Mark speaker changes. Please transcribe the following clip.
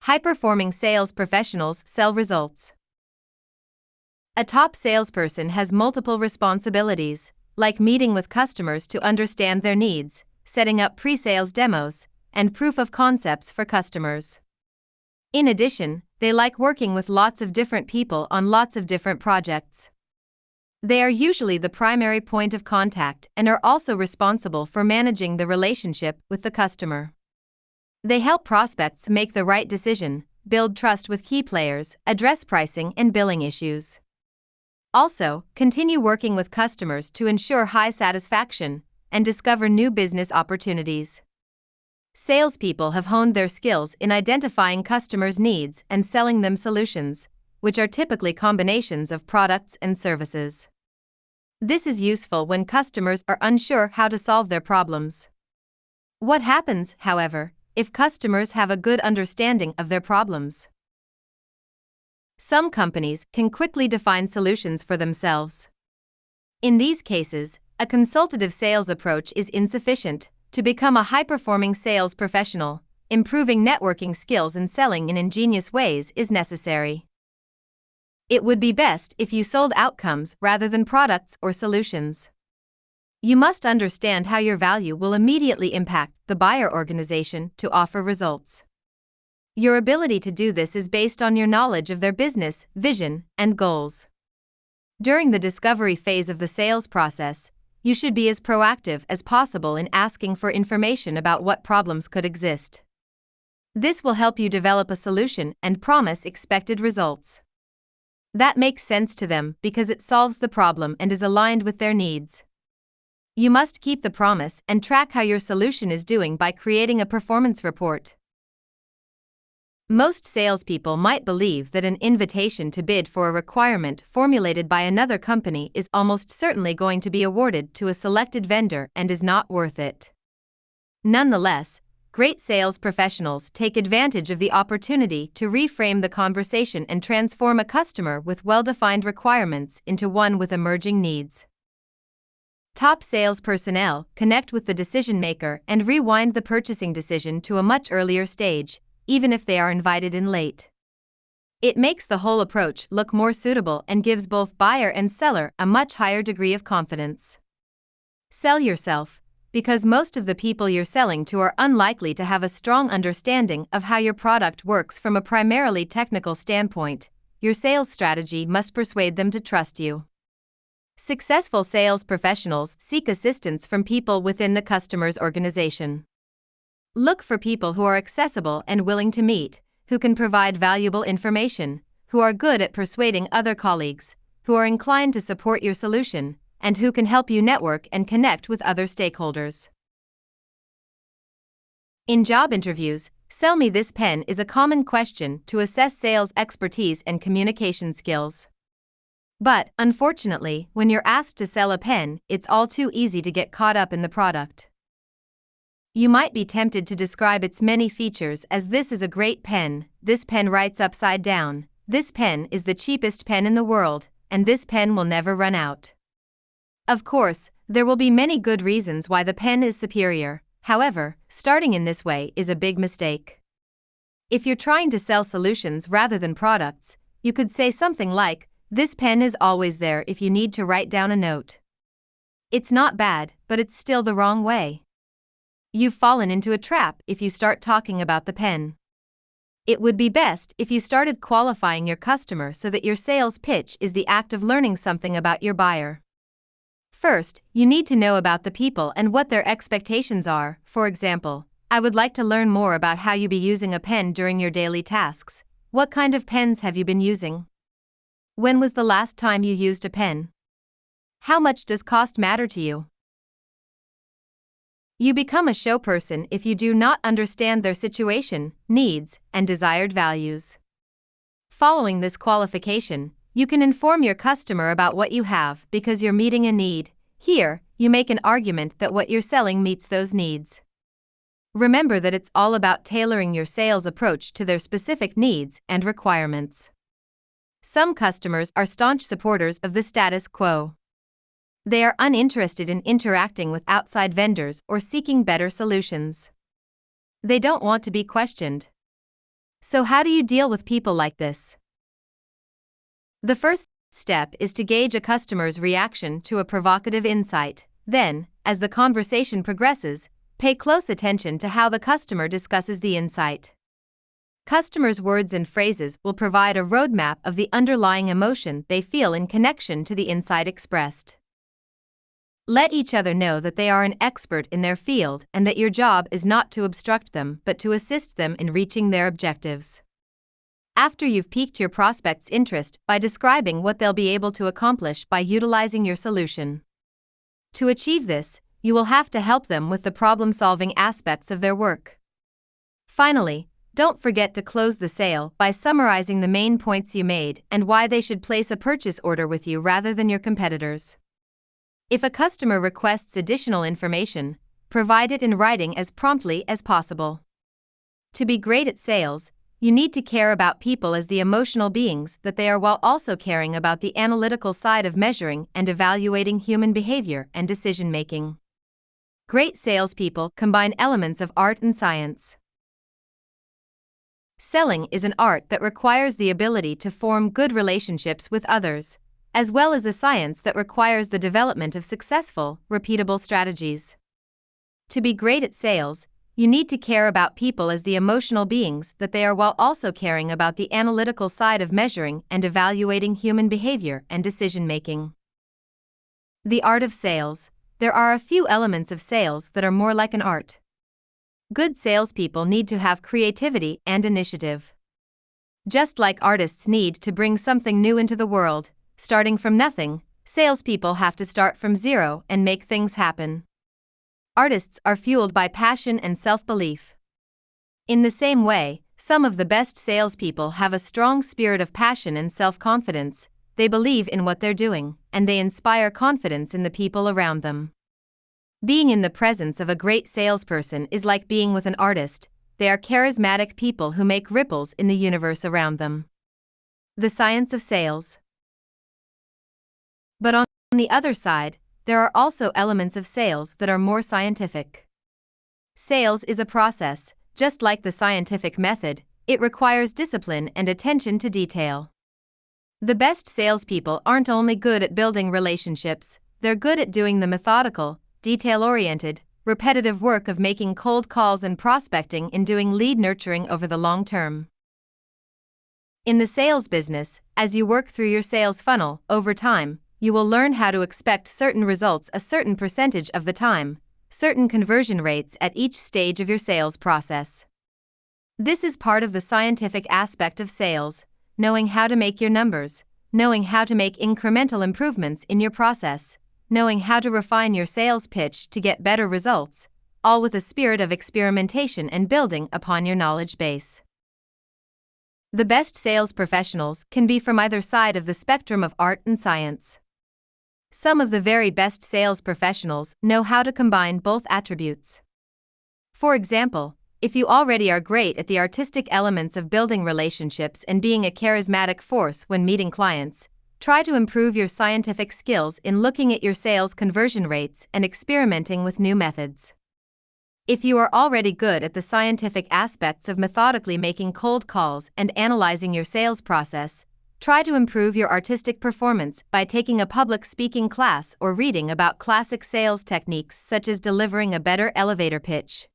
Speaker 1: High-performing sales professionals sell results. A top salesperson has multiple responsibilities, like meeting with customers to understand their needs, setting up pre-sales demos, and proof of concepts for customers. In addition, they like working with lots of different people on lots of different projects. They are usually the primary point of contact and are also responsible for managing the relationship with the customer. They help prospects make the right decision, build trust with key players, address pricing and billing issues. Also, continue working with customers to ensure high satisfaction and discover new business opportunities. Salespeople have honed their skills in identifying customers' needs and selling them solutions, which are typically combinations of products and services. This is useful when customers are unsure how to solve their problems. What happens, however, if customers have a good understanding of their problems? Some companies can quickly define solutions for themselves. In these cases, a consultative sales approach is insufficient. To become a high-performing sales professional, improving networking skills and selling in ingenious ways is necessary. It would be best if you sold outcomes rather than products or solutions. You must understand how your value will immediately impact the buyer organization to offer results. Your ability to do this is based on your knowledge of their business, vision, and goals. During the discovery phase of the sales process, you should be as proactive as possible in asking for information about what problems could exist. This will help you develop a solution and promise expected results. That makes sense to them because it solves the problem and is aligned with their needs. You must keep the promise and track how your solution is doing by creating a performance report. Most salespeople might believe that an invitation to bid for a requirement formulated by another company is almost certainly going to be awarded to a selected vendor and is not worth it. Nonetheless, great sales professionals take advantage of the opportunity to reframe the conversation and transform a customer with well-defined requirements into one with emerging needs. Top sales personnel connect with the decision maker and rewind the purchasing decision to a much earlier stage, even if they are invited in late. It makes the whole approach look more suitable and gives both buyer and seller a much higher degree of confidence. Sell yourself, because most of the people you're selling to are unlikely to have a strong understanding of how your product works from a primarily technical standpoint. Your sales strategy must persuade them to trust you. Successful sales professionals seek assistance from people within the customer's organization. Look for people who are accessible and willing to meet, who can provide valuable information, who are good at persuading other colleagues, who are inclined to support your solution, and who can help you network and connect with other stakeholders. In job interviews, "Sell me this pen" is a common question to assess sales expertise and communication skills. But, unfortunately, when you're asked to sell a pen, it's all too easy to get caught up in the product. You might be tempted to describe its many features as "this is a great pen, this pen writes upside down, this pen is the cheapest pen in the world, and this pen will never run out." Of course, there will be many good reasons why the pen is superior. However, starting in this way is a big mistake. If you're trying to sell solutions rather than products, you could say something like, "This pen is always there if you need to write down a note." It's not bad, but it's still the wrong way. You've fallen into a trap if you start talking about the pen. It would be best if you started qualifying your customer so that your sales pitch is the act of learning something about your buyer. First, you need to know about the people and what their expectations are. For example, "I would like to learn more about how you be using a pen during your daily tasks. What kind of pens have you been using? When was the last time you used a pen? How much does cost matter to you?" You become a show person if you do not understand their situation, needs, and desired values. Following this qualification, you can inform your customer about what you have because you're meeting a need. Here, you make an argument that what you're selling meets those needs. Remember that it's all about tailoring your sales approach to their specific needs and requirements. Some customers are staunch supporters of the status quo. They are uninterested in interacting with outside vendors or seeking better solutions. They don't want to be questioned. So how do you deal with people like this? The first step is to gauge a customer's reaction to a provocative insight. Then, as the conversation progresses, pay close attention to how the customer discusses the insight. Customers' words and phrases will provide a roadmap of the underlying emotion they feel in connection to the insight expressed. Let each other know that they are an expert in their field and that your job is not to obstruct them but to assist them in reaching their objectives. After you've piqued your prospect's interest by describing what they'll be able to accomplish by utilizing your solution. To achieve this, you will have to help them with the problem-solving aspects of their work. Finally, don't forget to close the sale by summarizing the main points you made and why they should place a purchase order with you rather than your competitors. If a customer requests additional information, provide it in writing as promptly as possible. To be great at sales, you need to care about people as the emotional beings that they are while also caring about the analytical side of measuring and evaluating human behavior and decision-making. Great salespeople combine elements of art and science. Selling is an art that requires the ability to form good relationships with others, as well as a science that requires the development of successful, repeatable strategies. To be great at sales, you need to care about people as the emotional beings that they are while also caring about the analytical side of measuring and evaluating human behavior and decision-making. The art of sales. There are a few elements of sales that are more like an art. Good salespeople need to have creativity and initiative. Just like artists need to bring something new into the world, starting from nothing, salespeople have to start from zero and make things happen. Artists are fueled by passion and self-belief. In the same way, some of the best salespeople have a strong spirit of passion and self-confidence. They believe in what they're doing, and they inspire confidence in the people around them. Being in the presence of a great salesperson is like being with an artist. They are charismatic people who make ripples in the universe around them. The science of sales. But on the other side, there are also elements of sales that are more scientific. Sales is a process. Just like the scientific method, it requires discipline and attention to detail. The best salespeople aren't only good at building relationships, they're good at doing the methodical, detail-oriented, repetitive work of making cold calls and prospecting and doing lead nurturing over the long term. In the sales business, as you work through your sales funnel, over time, you will learn how to expect certain results a certain percentage of the time, certain conversion rates at each stage of your sales process. This is part of the scientific aspect of sales, knowing how to make your numbers, knowing how to make incremental improvements in your process, knowing how to refine your sales pitch to get better results, all with a spirit of experimentation and building upon your knowledge base. The best sales professionals can be from either side of the spectrum of art and science. Some of the very best sales professionals know how to combine both attributes. For example, if you already are great at the artistic elements of building relationships and being a charismatic force when meeting clients, try to improve your scientific skills in looking at your sales conversion rates and experimenting with new methods. If you are already good at the scientific aspects of methodically making cold calls and analyzing your sales process, try to improve your artistic performance by taking a public speaking class or reading about classic sales techniques such as delivering a better elevator pitch.